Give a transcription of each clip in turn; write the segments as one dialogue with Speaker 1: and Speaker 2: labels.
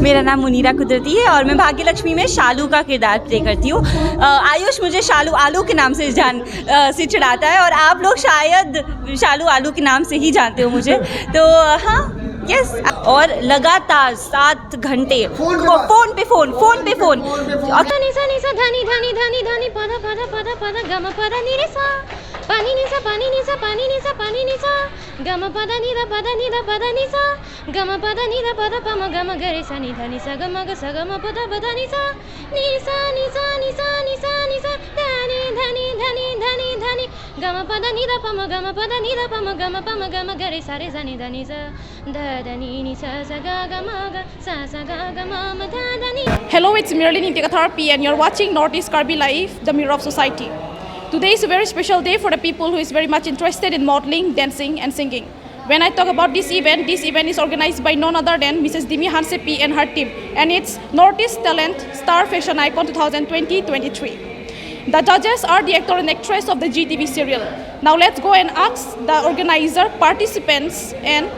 Speaker 1: मेरा नाम मुनीरा कुदरती है और मैं भाग्य लक्ष्मी में शालू का किरदार प्ले करती हूँ। आयुष मुझे शालू आलू के नाम से से चिढ़ाता है और आप लोग शायद शालू आलू के नाम से ही जानते हो मुझे। तो हाँ, यस। और लगातार 7 घंटे फोन पे फोन
Speaker 2: धनी पदा पदा पदा पदा गम पदा नि रे सा पानी नि सा पानी नि सा पानी नि सा पानी नि सा गम पदा नि दा पदा नि सा गम पदा नि दा पदा पम गम गरे सा नि धनी सा गम ग सा गम पदा पदा नि सा नि सा नि सा नि सा नि सा नि सा धनी धनी धनी धनी धनी गम पदा नि दा पम गम पदा नि दा पम गम गरे सा रे सा नि धनी सा ध धनी नि सा सा ग गम ग सा ग ग म ध धनी।
Speaker 3: Hello, it's Merlin Intikatharpi and you're watching Northeast Karbi Live, the mirror of society. Today is a very special day for the people who is very much interested in modeling, dancing and singing. When I talk about this event is organized by none other than Mrs. Dimi Hansepi and her team, and it's Northeast Talent Star Fashion Icon 2020-23. The judges are the actor and actress of the GTV serial. Now let's go and ask the organizer, participants and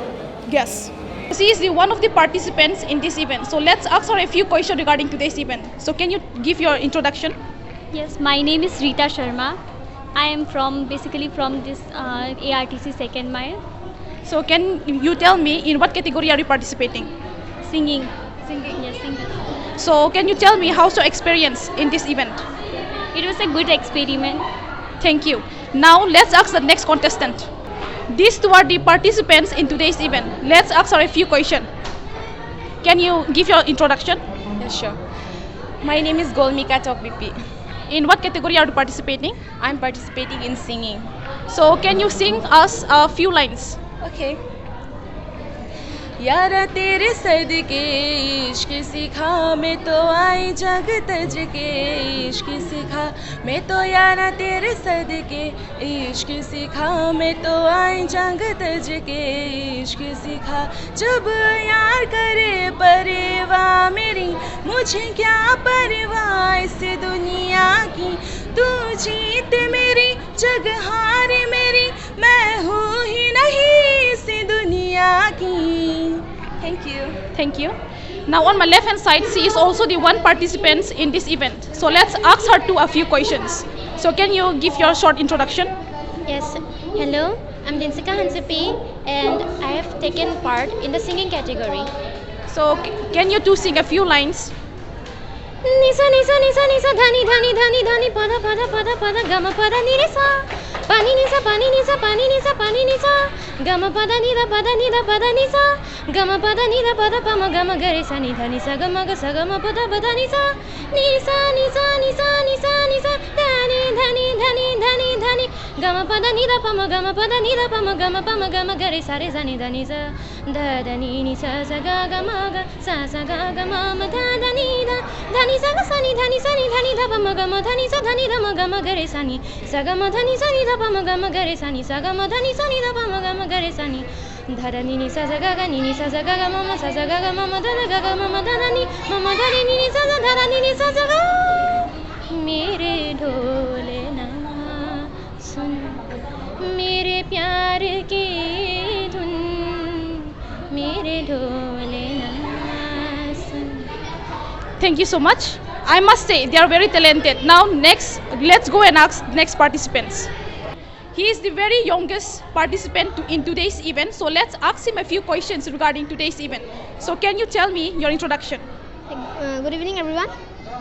Speaker 3: guests. She is one of the participants in this event. So let's ask her a few questions regarding today's event. So can you give your introduction?
Speaker 4: Yes, my name is Rita Sharma. I am basically from this ARTC second mile.
Speaker 3: So can you tell me in what category are you participating?
Speaker 4: Singing.
Speaker 3: Singing.
Speaker 4: Yes, singing.
Speaker 3: So can you tell me how's your experience in this event?
Speaker 4: It was a good experiment.
Speaker 3: Thank you. Now let's ask the next contestant. These two are the participants in today's event. Let's ask her a few questions. Can you give your introduction?
Speaker 5: Yes, sure. My name is Golmika Tokbipi.
Speaker 3: In what category are you participating?
Speaker 5: I'm participating in singing.
Speaker 3: So can you sing us a few lines?
Speaker 5: Okay. यारा तेरे सदके इश्क सिखा मैं तो आई जग तज के इश्क सिखा मैं तो यारा तेरे सदके इश्क सिखा मैं तो आई जग तज के इश्क सिखा जब यार करे परवाह मेरी मुझे क्या परवाह इस दुनिया की तू जीत मेरी जग हार मेरी मैं हूँ ही नहीं इस दुनिया की। Thank you.
Speaker 3: Thank you. Now on my left hand side, she is also the one participant in this event. So let's ask her a few questions. So can you give your short introduction?
Speaker 2: Yes, hello, I'm Dinsika Hansepi and I have taken part in the singing category.
Speaker 3: So can you two sing a few lines?
Speaker 2: Nisa nisa nisa nisa dhani dhani dhani dhani pada pada pada pada gama pada ni re sa pani nisa pani nisa pani nisa pani nisa gama pada ni da pada nisa gama pada ni da pada pama gama gare sa ni dhani sa gama pada pada nisa nisa nisa nisa nisa nisa dhani dhani dhani dhani dhani gama pada ni da pama gama gare sa re sa ni dhani sa da dhani nisa sa ga ga ma ma da dhani da dhani sa ga sa ni dhani dha pa ma ga ma dhani sa dhani dha ma ga ma gare sa ni sa ga ma dhani sa ni dha pa ma ga ma gare sa ni sa ga ma dhani sa ni dha pa ma ga ma gare sa ni dha da ni sa sa ga ga ni sa sa ga ga ma ma sa sa ga ga ma ma dha da ga ga ma ma dha da ni ma ma dha ni sa sa dha da ni sa sa ga मेरे ढोले ना सुन मेरे प्यार की धुन मेरे ढोले ना सुन।
Speaker 3: Thank you so much. I must say they are very talented. Now next, let's go and ask next participants. He is the very youngest participant in today's event. So let's ask him a few questions regarding today's event. So can you tell me your introduction?
Speaker 6: Good evening everyone.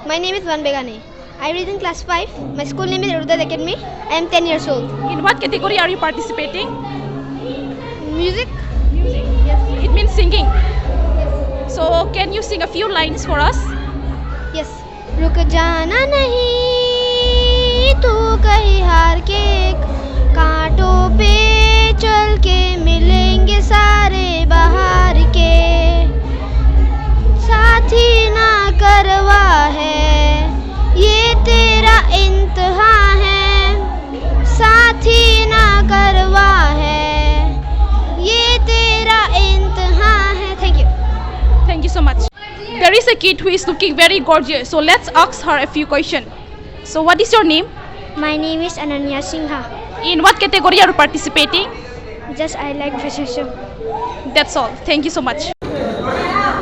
Speaker 6: My name is Van Begane. I read in class 5. My school name is Urudad Academy. I am 10 years old.
Speaker 3: In what category are you participating?
Speaker 6: Music?
Speaker 3: Music. Yes. It means singing. So can you sing a few lines for us?
Speaker 6: Yes. रुक जाना नहीं तू कहीं हार के कांटों पे चल के मिलेंगे सारे बाहर के साथी ना करवा है ये तेरा इंतहा है साथी ना करवा है ये तेरा इंतहा है।
Speaker 3: Thank you so much. There is a kid who is looking very gorgeous. So let's ask her a few questions. So what is your name?
Speaker 6: My name is Ananya Singha.
Speaker 3: In what category are you participating?
Speaker 6: Just I like fashion show.
Speaker 3: That's all. Thank you so much.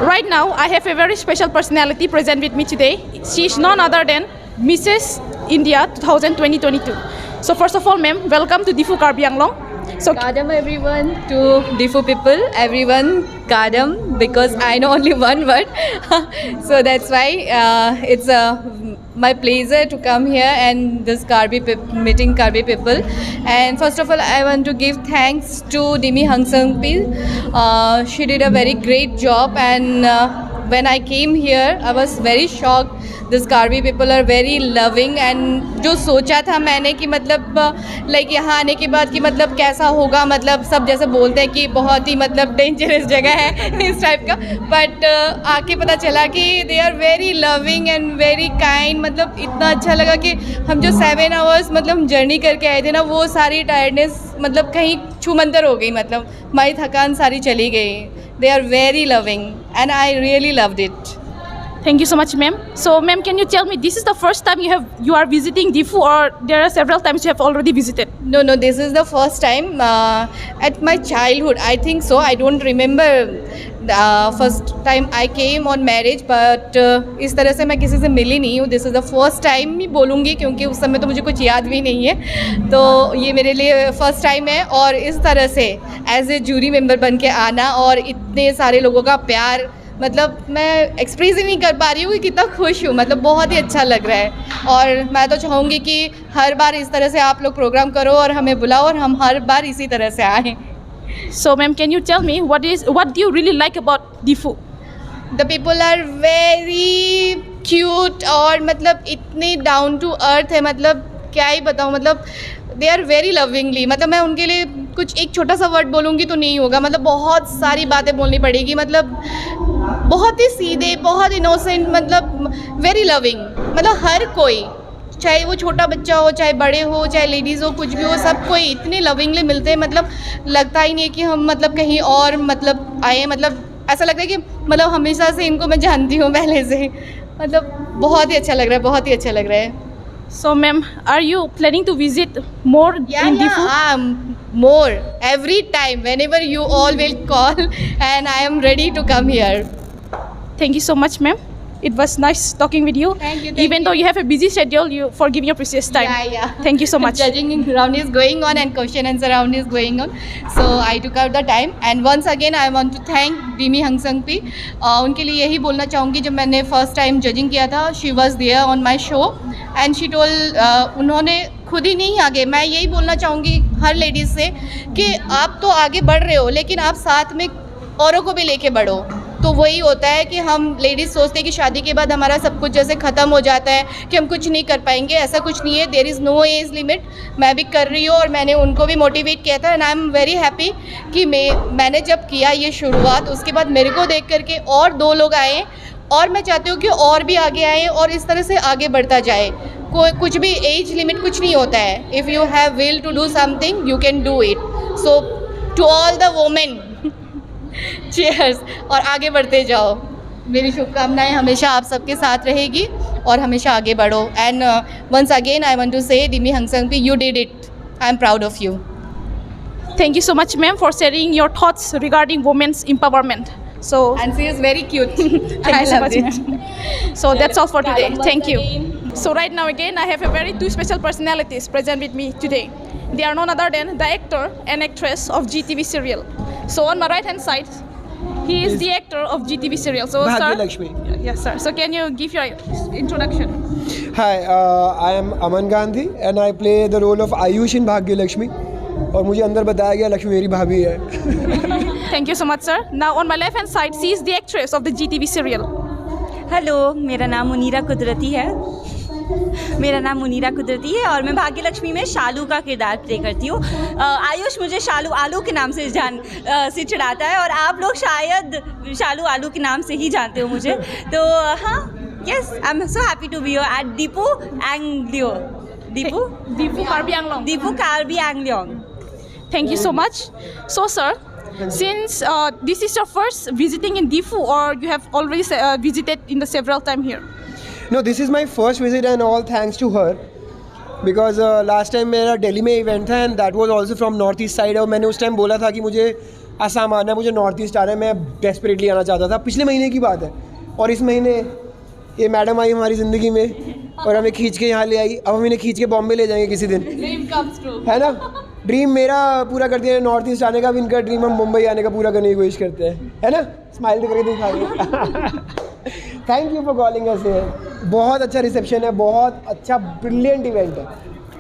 Speaker 3: Right now, I have a very special personality present with me today. She is none other than Mrs. India 2022. So first of all, ma'am, welcome to Diffu Karbi Anglong. So
Speaker 7: Kadam everyone to Diffu people, everyone Kadam, because I know only one word. So that's why it's my pleasure to come here and this meeting Karbi people. And first of all, I want to give thanks to Dimi Hangsangpil. She did a very great job, and when I came here, I was very shocked. This Karbi people are very loving, and जो सोचा था मैंने कि मतलब like यहाँ आने के बाद कि मतलब कैसा होगा, मतलब सब जैसे बोलते हैं कि बहुत ही मतलब डेंजरस जगह है इस टाइप का, बट आके पता चला कि they are very loving and very kind. मतलब इतना अच्छा लगा कि हम जो 7 आवर्स मतलब जर्नी करके आए थे ना, वो सारी टायर्डनेस मतलब कहीं छूमंतर हो गई, मतलब हमारी थकान सारी चली गई. They are very loving and I really loved it.
Speaker 3: thank you so much, ma'am. So, ma'am, can you tell me, this is the first time you are visiting Diffu, or there are several times you have already visited?
Speaker 7: No, this is the first time. At my childhood, I think so. I don't remember the first time I came on marriage, but इस तरह से मैं किसी से मिली नहीं हूँ. This is the first time ही बोलूँगी, क्योंकि उस समय तो मुझे कुछ याद भी नहीं है. तो ये मेरे लिए फर्स्ट टाइम है, और इस तरह से एज ए जूरी मेंबर बन के आना और इतने सारे लोगों का प्यार, मतलब मैं एक्सप्रेस ही नहीं कर पा रही हूँ कि कितना खुश हूँ. मतलब बहुत ही अच्छा लग रहा है, और मैं तो चाहूँगी कि हर बार इस तरह से आप लोग प्रोग्राम करो और हमें बुलाओ और हम हर बार इसी तरह से आएँ.
Speaker 3: So, ma'am, can you tell me what do you really like about Diffu?
Speaker 7: The people are very cute, और मतलब इतने डाउन टू अर्थ है, मतलब क्या ही बताऊँ. मतलब दे आर वेरी लविंगली. मतलब मैं उनके लिए कुछ एक छोटा सा वर्ड बोलूँगी तो नहीं होगा, मतलब बहुत सारी बातें बोलनी पड़ेगी. मतलब बहुत ही सीधे, बहुत इनोसेंट, मतलब वेरी लविंग. मतलब हर कोई, चाहे वो छोटा बच्चा हो, चाहे बड़े हो, चाहे लेडीज़ हो, कुछ भी हो, सब कोई इतने लविंगली मिलते हैं. मतलब लगता ही नहीं है कि हम मतलब कहीं और मतलब आए. मतलब ऐसा लगता है कि मतलब हमेशा से इनको मैं जानती हूँ पहले से. मतलब बहुत ही अच्छा लग रहा है, बहुत ही अच्छा लग रहा है.
Speaker 3: So, ma'am, are you planning to visit more in Diffu?
Speaker 7: More every time, whenever you all will call, and I am ready to come here.
Speaker 3: Thank you so much, ma'am. It was nice talking with you.
Speaker 7: Thank you.
Speaker 3: Even though you have a busy schedule, you for giving your precious time.
Speaker 7: Yeah.
Speaker 3: Thank you so much.
Speaker 7: Judging round is going on and question answer round is going on. So I took out the time, and once again I want to thank Dimi Hangsangpi. उनके लिए यही बोलना चाहूँगी, जब मैंने first time judging किया था, she was there on my show and she told, उन्होंने खुद ही नहीं आगे, मैं यही बोलना चाहूँगी हर लेडीज़ से कि आप तो आगे बढ़ रहे हो, लेकिन आप साथ में औरों को भी लेके बढ़ो. तो वही होता है कि हम लेडीज़ सोचते हैं कि शादी के बाद हमारा सब कुछ जैसे ख़त्म हो जाता है, कि हम कुछ नहीं कर पाएंगे. ऐसा कुछ नहीं है. There is no age limit. मैं भी कर रही हूँ, और मैंने उनको भी मोटिवेट किया था, and I am very happy कि मैंने जब किया ये शुरुआत, उसके बाद मेरे को देख करके और 2 लोग आए, और मैं चाहती हूँ कि और भी आगे आए और इस तरह से आगे बढ़ता जाए. कोई कुछ भी एज लिमिट कुछ नहीं होता है. If you have will to do something, you can do it. So to all the women, cheers, और आगे बढ़ते जाओ. मेरी शुभकामनाएं हमेशा आप सबके साथ रहेगी, और हमेशा आगे बढ़ो. And once again I want to say, Dimi Hangsangpi, you did it. I am proud of you.
Speaker 3: Thank you so much, ma'am, for sharing your thoughts regarding women's empowerment. So,
Speaker 7: And she is very cute.
Speaker 3: thank you so much, ma'am. So that's all for today. Thank you. So right now again, I have a very 2 special personalities present with me today. They are none other than the actor and actress of GTV serial. So on my right hand side, he is the actor of GTV serial. So
Speaker 8: Bhagya
Speaker 3: sir,
Speaker 8: Lakshmi.
Speaker 3: yes sir. So can you give your introduction?
Speaker 8: Hi, I am Aman Gandhi and I play the role of Ayush in Bhagya Lakshmi. और मुझे अंदर बताया गया लक्ष्मी मेरी भाभी है.
Speaker 3: Thank you so much, sir. Now on my left hand side, she is the actress of the GTV serial.
Speaker 1: Hello, मेरा नाम मुनीरा कुदरती है. और मैं भाग्य लक्ष्मी में शालू का किरदार प्ले करती हूँ. आयुष मुझे शालू आलू के नाम से से चिढ़ाता है, और आप लोग शायद शालू आलू के नाम से ही जानते हो मुझे. तो हाँ, yes, I am so happy to be here at Diffu
Speaker 3: Karbi Anglong.
Speaker 1: Diffu Karbi Anglong.
Speaker 3: Thank you so much. So sir, since this is your first visiting in Diffu, or you have already visited in the several time here?
Speaker 8: No, this is my first visit and all thanks to her. Because last time मेरा दिल्ली में event था, and that was also from north east side. और मैंने उस time बोला था कि मुझे आसाम आना है, मुझे नॉर्थ ईस्ट आना है, मैं डेस्परेटली आना चाहता था, पिछले महीने की बात है। और इस महीने ये मैडम आई हमारी ज़िंदगी में और हमें खींच के यहाँ ले आई। अब हम इन्हें खींच के बॉम्बे ले जाएंगे किसी दिन,
Speaker 7: ड्रीम कम्स ट्रू।
Speaker 8: है ना। ड्रीम मेरा पूरा करते हैं नॉर्थ ईस्ट आने का, अब इनका ड्रीम हम मुंबई आने का पूरा करने की कोशिश करते हैं, है ना। स्माइल करके दिखाइए। Thank you for calling us here. बहुत अच्छा रिसेप्शन है, बहुत अच्छा ब्रिलियंट इवेंट है।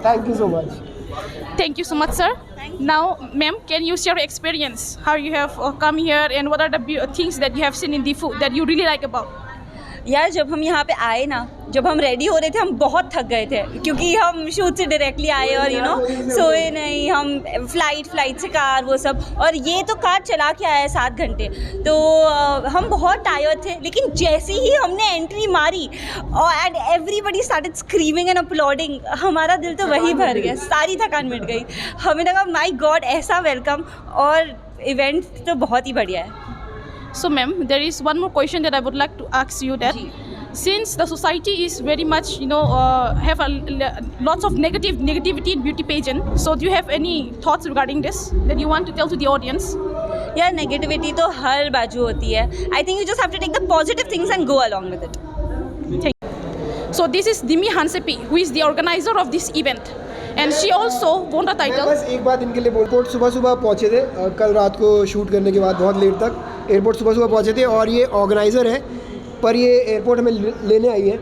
Speaker 8: Thank you so much.
Speaker 3: Thank you so much, sir. Now, ma'am, can you share your experience? How you have come here and what are the things that you have seen in the food that you really like about?
Speaker 1: यार जब हम यहाँ पे आए ना, जब हम ready हो रहे थे, हम बहुत थक गए थे क्योंकि हम शूट से डायरेक्टली आए और सोए नहीं, हम फ्लाइट से कार वो सब, और ये तो कार चला के आया है 7 घंटे, तो हम बहुत टायर्ड थे। लेकिन जैसे ही हमने एंट्री मारी और and everybody started screaming and uploading, हमारा दिल तो वही भर गया, सारी थकान मिट गई। हमें लगा माय गॉड ऐसा वेलकम, और इवेंट तो बहुत ही बढ़िया है।
Speaker 3: So, ma'am, there is one more question that I would like to ask you that since the society is very much, have lots of negativity in beauty pageant, so do you have any thoughts regarding this that you want to tell to the audience?
Speaker 1: यार negativity तो हर बाजू होती है। I think you just have to take the positive things and go along with it.
Speaker 3: Thank you. So this is Dimi Hansepi, who is the organizer of this event, and she also won the
Speaker 8: मैं
Speaker 3: title.
Speaker 8: बस एक बात इनके लिए airport सुबह पहुँचे थे, कल रात को शूट करने के बाद बहुत लेट तक एयरपोर्ट सुबह पहुँचे थे, और ये ऑर्गेनाइज़र है, पर ये एयरपोर्ट हमें लेने आई है।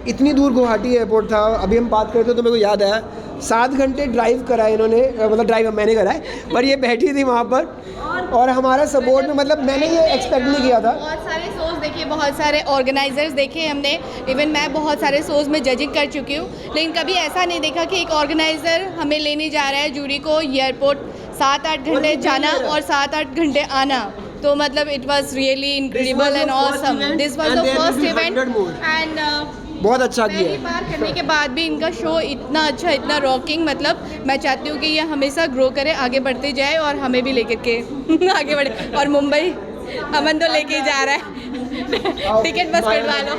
Speaker 8: इतनी दूर गुवाहाटी एयरपोर्ट था, अभी हम बात करते तो मेरे को याद आया 7 घंटे ड्राइव करा है इन्होंने, मतलब ड्राइव मैंने करा है, पर ये बैठी थी वहाँ पर और हमारा सपोर्ट में, मतलब मैंने ये एक्सपेक्ट नहीं किया था।
Speaker 7: बहुत सारे शोज़ देखे, बहुत सारे ऑर्गेनाइजर्स देखे हमने, इवन मैं बहुत सारे शोज़ में जजिंग कर चुकी हूँ, लेकिन कभी ऐसा नहीं देखा कि एक ऑर्गेनाइज़र हमें लेने जा रहा है जूरी को एयरपोर्ट, 7-8 घंटे जाना और 7-8 घंटे आना। तो मतलब it was really incredible and awesome. This was the first event and
Speaker 8: बहुत अच्छा
Speaker 7: पहली
Speaker 8: किया।
Speaker 7: बार करने के बाद भी इनका शो इतना अच्छा, इतना रॉकिंग, मतलब मैं चाहती हूँ कि ये हमेशा ग्रो करे, आगे बढ़ते जाए और हमें भी लेकर के आगे बढ़े। और मुंबई अमन तो लेके ही जा रहा है, टिकट बस कटवा लो।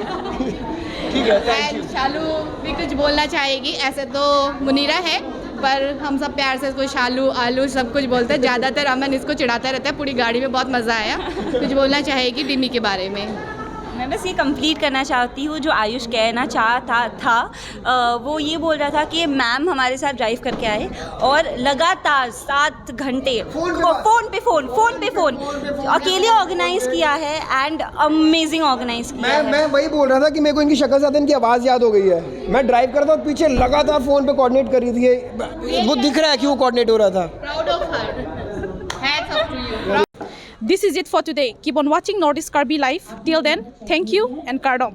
Speaker 8: ठीक है,
Speaker 7: एंड शालू भी कुछ बोलना चाहेगी। ऐसे तो मुनीरा है, पर हम सब प्यार से इसको शालू आलू सब कुछ बोलते हैं। ज़्यादातर अमन इसको चिढ़ाता रहता है, पूरी गाड़ी में बहुत मज़ा आया। कुछ बोलना चाहेगी डिमी के बारे में?
Speaker 1: मैं बस ये कंप्लीट करना चाहती हूँ जो आयुष कहना चाहता था। वो ये बोल रहा था कि मैम हमारे साथ ड्राइव करके आए और लगातार 7 घंटे फ़ोन पे फ़ोन अकेले ऑर्गेनाइज़ किया है एंड अमेजिंग ऑर्गेनाइज किया है।
Speaker 8: मैं वही बोल रहा था कि मेरे को इनकी शक्ल से इनकी आवाज़ याद हो गई है। मैं ड्राइव कर रहा था और पीछे लगातार फ़ोन पे कोऑर्डिनेट कर रही थी, वो दिख रहा है कि वो कोऑर्डिनेट हो रहा था।
Speaker 7: Proud of her, hats off to you.
Speaker 3: This is it for today. Keep on watching Northeast Karbi Live. Till then, thank you and Kardom.